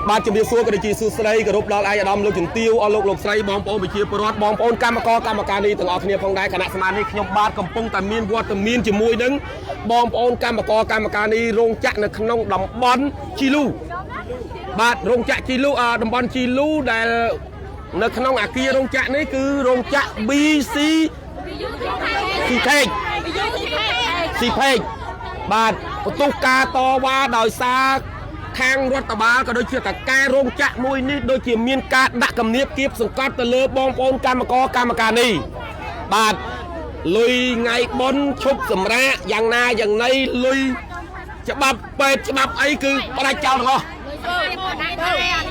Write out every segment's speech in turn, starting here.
បាទជំរាបសួរក៏ដូចជាសួស្ដីគោរពដល់អាយដាមលោកជំទាវអស់លោកស្រីបងប្អូនប្រជាពលរដ្ឋបងប្អូនកម្មករកម្មការនេះទាំងអស់គ្នាផងដែរគណៈសមាជិកខ្ញុំបាទកំពុងតែមានវត្តមានជាមួយនឹងបងប្អូនកម្មករកម្មការនេះរោងចក្រនៅក្នុងតំបន់ជីលូបាទរោងចក្រជីលូតំបន់ជីលូដែលនៅក្នុងអាគាររោងចក្រនេះគឺរោងចក្រ BC ស៊ីផេកបាទបន្ទុះការតវ៉ាដោយសារខាងរដ្ឋបាលក៏ដូចជាតការរោងចក្រមួយនេះដូចជាមានការដាក់គំនាបគៀបសង្កត់ទៅលើបងប្អូនកម្មករកម្មការនេះបាទលុយថ្ងៃបុណ្យឈប់សម្រាកយ៉ាងណាយ៉ាងណីលុយច្បាប់ពេទ្យច្បាប់អីគឺផ្ដាច់ចោលទាំងអស់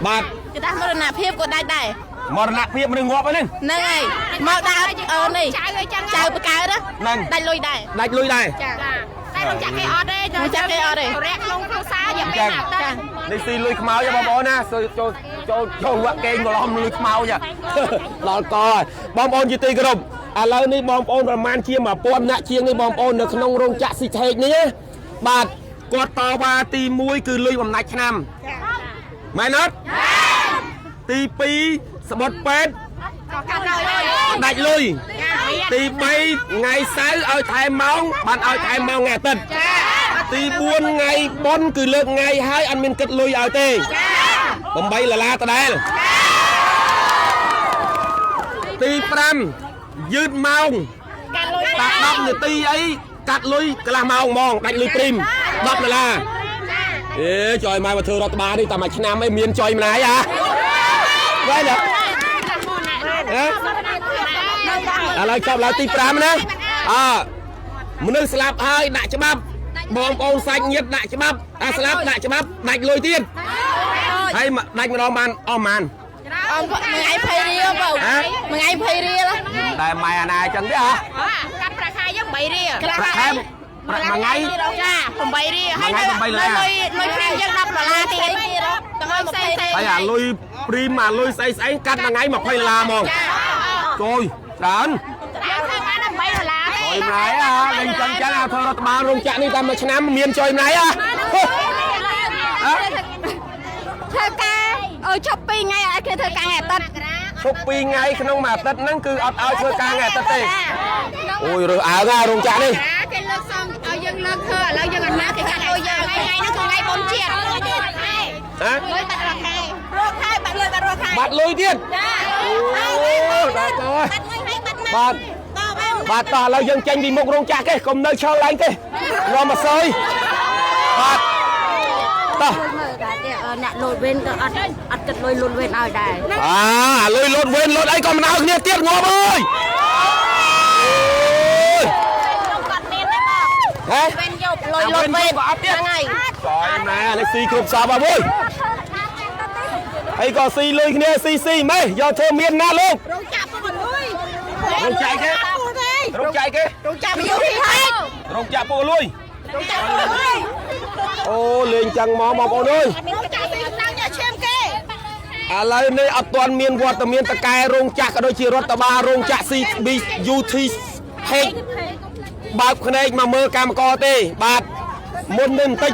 បាទគឺថាមរណភាពក៏ដាច់ដែរមរណភាពមនុស្សងាប់ហ្នឹងហើយមកដើរនេះចៅបកើតហ្នឹងដាច់លុយដែរចាតែរោងចក្រគេអត់ទេរោងចក្រគេអត់ទេរែកក្នុងគ្រួសារយ៉ាងម៉េចនេះស៊ីលុយខ្មោចបងប្អូនណាចូលវឹកកេងកន្លំលុយខ្មោចដល់កបងប្អូនជាទីគោរពឥឡូវនេះបងប្អូនប្រមាណជា1000នាក់ជាងនេះបងប្អូននៅក្នុងរោងចក្រស៊ីថេកនេះបាទគាត់តវ៉ាទី1គឺលុយបំណាច់ឆ្នាំមែនអត់ទី2ស្បត់ពេទ្យដាច់លុយទី3ថ្ងៃសៅរ៍ឲ្យថែមម៉ោងបានឲ្យថែមម៉ោងថ្ងៃអាទិត្យទី4ថ្ងៃបុណ្យគឺលើកថ្ងៃហើយអត់មានគិតលុយឲ្យទេ8ដុល្លារដដែលទី5យឺតម៉ោងតា10នាទីអីកាត់លុយកន្លះម៉ោងហ្មងដាច់លុយព្រីម10ដុល្លារចុយមកធ្វើរដ្ឋបាលនេះតែមួយឆ្នាំអីមានចុយម្នាយហ៎vậy được là chọn làទី5ណាមនុស្សស្លាប់ហើយដាក់ច្បាប់បងប្អូនសាច់ញាតិដាក់ច្បាប់ស្លាប់ដាក់ច្បាប់ដាច់លុយទៀតហើយដាច់ម្ដងបានអស់ប៉ុន្មានថ្ងៃ20រៀលបងថ្ងៃ20រៀលតែម៉ែអាណាអញ្ចឹងទេហ៎កាត់ប្រាក់ខែយើង3រៀលប្រាក់ខែប្រាក់មួយថ្ងៃចា8រៀលហើយលុយព្រីមយើង10ដុល្លារទីអីទៀតទាំងអស់20ហើយអាលុយព្រីមអាលុយស្អីកាត់មួយថ្ងៃ20ដុល្លារហ្មងចូលច្រើនយើងធ្វើបាន3ដុល្លារទេចុយម្នាយលេងចឹងធ្វើរដ្ឋបាលរោងចក្រនេះតែមួយឆ្នាំមានចុយម្នាយធ្វើការឈប់2ថ្ងៃឲ្យគេធ្វើការថ្ងៃអាទិត្យឈប់2ថ្ងៃក្នុងមួយអាទិត្យហ្នឹងគឺអត់ឲ្យធ្វើការថ្ងៃអាទិត្យទេអូយរើសអើងរោងចក្រនេះគេលើកសងឲ្យយើងលើកធ្វើឥឡូវយើងអត់ណាគេកាត់លុយយើងថ្ងៃហ្នឹងគឺថ្ងៃបុណ្យជាតិលុយបាត់រកខែបាត់លុយទៀតចាអូដល់កបាទតោះឥឡូវយើងចេញពីមុខរោងចក្រគេកុំនៅឈរឡើងទេរំអសយបាទតោះអ្នកលូតវិញក៏អត់គិតលុយលូតវិញឲ្យដែរលុយលូតវិញលូតអីក៏មិនឲ្យគ្នាទៀតងាប់អើយហេវិញយកលុយលូតវិញក៏អត់ទៀតហ្នឹងហើយចយណានេះស៊ីគ្រប់សពអើយអីក៏ស៊ីលុយគ្នាស៊ីម៉េះយកធ្វើមានណាលោករោងចក្រពុកលុយរោងចក្រគេរោងចក្រគេរោងចក្រពីហេតុរោងចក្រពុកលុយរោងចក្រពុកលុយអូលេងចឹងមកបងប្អូនអើយរោងចក្រពីឡើងយកឈាមគេឥឡូវនេះអត់ទាន់មានវត្តមានតកែរោងចក្រក៏ដូចជារដ្ឋបាលរោងចក្រ CBUT ហេកបើកភ្នែកមកមើលកម្មករទេបាទមុននេះបន្តិច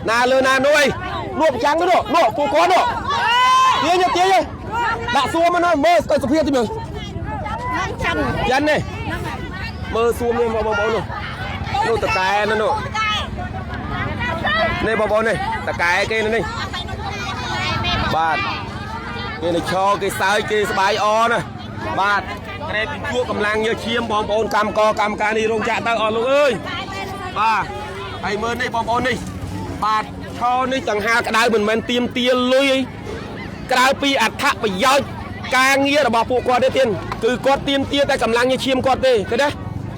ណាលើណានោះអីនោះប្រចាំនោះពួកគាត់នោះទាញដាក់សួរមកនោះមើលស្ទើរសុភាពទីមើលយ៉ាន់នេះមើលសួរមើលបងប្អូននោះតកែនោះនេះបងប្អូននេះតកែគេនេះបាទគេនៅឈរគេសើចគេស្បាយអណាបាទក្រែពីជួកម្លាំងយកឈាមបងប្អូនកម្មការនេះរោងចក្រទៅអស់លោកអើយបាទហើយមើលនេះបងប្អូននេះបាទឈរនេះចង្ហាក្តៅមិនមែនទៀមទាលុយក្រៅពីអត្ថប្រយោជន៍ការងាររបស់ពួកគាត់ទេទៀតគឺគាត់ទៀមទាតែកម្លាំងយកឈាមគាត់ទេឃើញទេ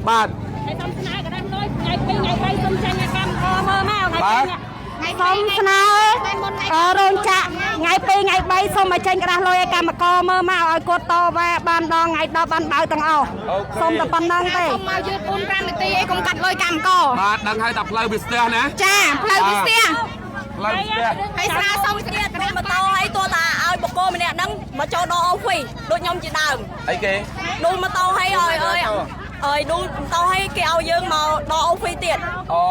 បាទហើយសុំស្នើក៏ដល់លុយថ្ងៃ2ថ្ងៃ3សុំចាញ់កម្មករមើលមកថ្ងៃ2សុំស្នើរោងចក្រថ្ងៃ2ថ្ងៃ3សុំឲ្យចេញក្រាស់លុយឲ្យកម្មករមើលមកឲ្យគាត់តវ៉ាបានដល់ថ្ងៃ10បានបើទាំងអស់សុំតែប៉ុណ្្នឹងទេសុំមកយឺត4 5នាទីអីកុំកាត់លុយកម្មករបាទដឹងហើយតែផ្លូវវាស្ទះណាចាផ្លូវវាស្ទះហើយស្រាសុំគ្នាគ្នាម៉ូតូឲ្យទោះតាឲ្យបកគោម្នាក់ហ្នឹងមកចូលដល់អូហ្វីដូចខ្ញុំជាដើមអីគេដូរម៉ូតូឲ្យដូរម៉ូតូឲ្យគេឲ្យយើងមកដល់អូហ្វីទៀតអូ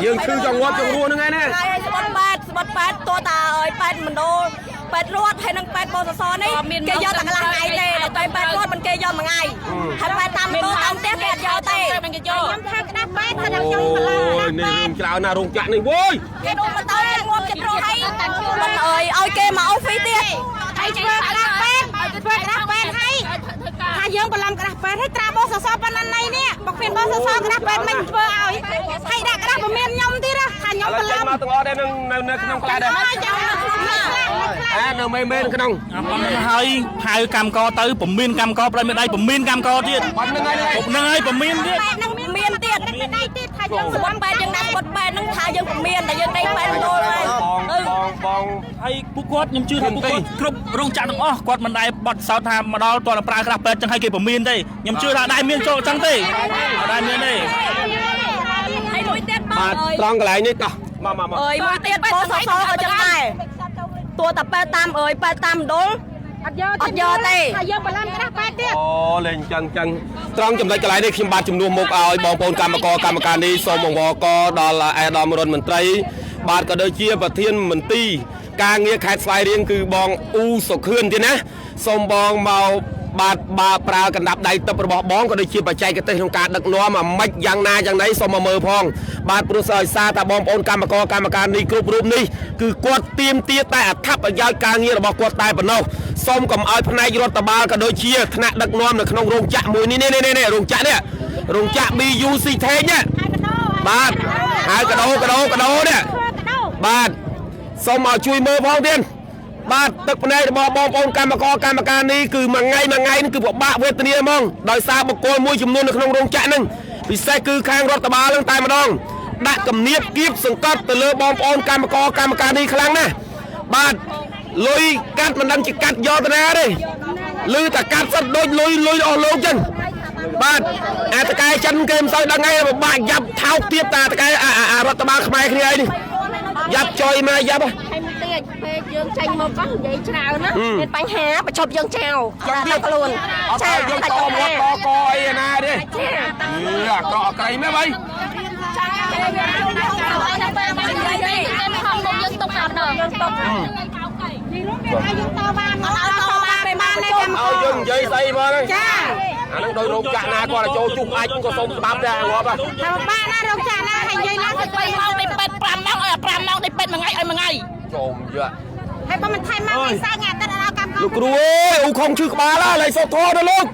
យើងឈឺចង្អត់ចង្រួហ្នឹងឯណាហើយស្បត់ប៉ែ 8ตัวตาเอ้ย8มันโดน8รวดให้นัง8บอสนี่เกยยอตะกลางไงเต้แต่8รวดมันเกยยอมาไงถ้า8ตามตัวตามเต้8ยอเต้มันเกยยอย้ำทางกระดาษ8ถ้าเราย้ำมาละ นี่ลุงเจ้าหน้าโรงจักรนี่โว้ย เกดูมาเต้งวงจะรอให้มันเอ้ยเอาเกมาเอาฟรีเตี้ยให้ช่วยกระดาษ8ให้ถ้าย้ำกระลำกระดาษ8ให้ตราบอสปนันในเนี่ยบอกเป็นบอสกระดาษ8มันช่วยเอาให้ได้กระดาษผมเมียนย้ำที่ละถ้าย้ำกระลำ มาตั้งออได้นึงក្នុងក្លាដែរនៅមែនក្នុង ហើយហៅកម្មកទៅពមៀនកម្មកប្រមានដៃពមៀនកម្មកទៀត បាត់ហ្នឹងហើយ ហ្នឹងហើយពមៀនទៀត 8នឹងមានទៀតដៃទៀតថាយើងស្វាំ8យើងដាក់គាត់8នឹងថាយើងពមៀនតែយើងដៃ8ដុល្លារ បង ហើយពួកគាត់ខ្ញុំជឿថាពួកគាត់គ្រប់រោងចក្រទាំងអស់គាត់មិនដែលបត់សោតថាមកដល់តើប្រើក្រាស់ពេទ្យចឹងឲ្យគេពមៀនទេខ្ញុំជឿថាដែរមានចូលចឹងទេដែរមានទេ ហើយមួយទៀតបង បាទ អើយ ត្រង់កន្លែងនេះតោះមក អើយមួយទៀតបោសក៏ចឹងដែរតួតា8តាមអើយ8តាមដុលអត់យកទេថាយើងបល័នក្រាស់8ទៀត អូលេងចឹងត្រង់ចំណុចកន្លែងនេះខ្ញុំបាទជំនួសមុខឲ្យបងប្អូនកម្មការនេះសូមអង្វរកដល់អាដាមរដ្ឋមន្ត្រីបាទក៏ដូចជាប្រធានមន្ត្រីការងារខេត្តស្វាយរៀងគឺបងអ៊ូសុខឿនទៀតណាសូមបងមកបាទប្រើកណ្ដាប់ដៃទឹករបស់បងក៏ដូចជាបច្ចេកទេសក្នុងការដឹកនាំអាម៉េចយ៉ាងណាយ៉ាងណីសូមមកមើលផងបាទព្រោះសើឲ្យសារថាបងប្អូនកម្មការនេះគ្រប់រូបនេះគឺគាត់ទៀមទាតែអត្ថប្រយោជន៍ការងាររបស់គាត់តែប៉ុណ្ណោះសូមកុំឲ្យផ្នែករដ្ឋបាលក៏ដូចជាថ្នាក់ដឹកនាំនៅក្នុងរោងចក្រមួយនេះរោងចក្រនេះរោងចក្រ BUC Tech នេះបាទហើយកដោនេះបាទសូមឲ្យជួយមើលផងទៀតបាទទឹកភ្នែករបស់បងប្អូនកម្មការនេះគឺមួយថ្ងៃនេះគឺពិបាកវេទនាហ្មងដោយសារបុគ្គលមួយចំនួននៅក្នុងរោងចក្រហ្នឹងពិសេសគឺខាងរដ្ឋបាលហ្នឹងតែម្ដងដាក់គំនាបគៀបសង្កត់ទៅលើបងប្អូនកម្មការនេះខ្លាំងណាស់បាទលុយកាត់មិនដឹងជាកាត់យកទៅណាទេឮតែកាត់សិតដូចលុយអស់លោកចឹងបាទអាតកែចិនគេមិនសូវដឹងឯងពិបាកយ៉ាប់ថោកទៀតតាតកែរដ្ឋបាលខ្មែរគ្នាឯងនេះយ៉ាប់ចុយមកយ៉ាប់ ទៀតពេលយើងចេញមកកោះនិយាយច្រើនណាមានបញ្ហាបញ្ឈប់យើងចោលតែខ្លួន អត់ឲ្យយើងតមាត់កអីណាទេអាក្រក់អក្រៃមែនបីឲ្យយើងនិយាយស្អីមកហ្នឹងចាអាហ្នឹងដោយរោងចក្រណាគាត់ចូលជុះអាចក៏សុំស្ដាប់ដែរងាប់ថាបាក់ណារោងចក្រណាហើយនិយាយណាទៅ3ម៉ោងទៅពេទ្យ5ម៉ោងឲ្យ5ម៉ោងទៅពេទ្យមួយថ្ងៃឲ្យមួយថ្ងៃចូលយកហើយបើមិនថែមមកឯងសាច់អាទិត្យដល់កម្មលោកគ្រូអើយអ៊ូខំឈឺក្បាលហើយសុខធរដល់លោក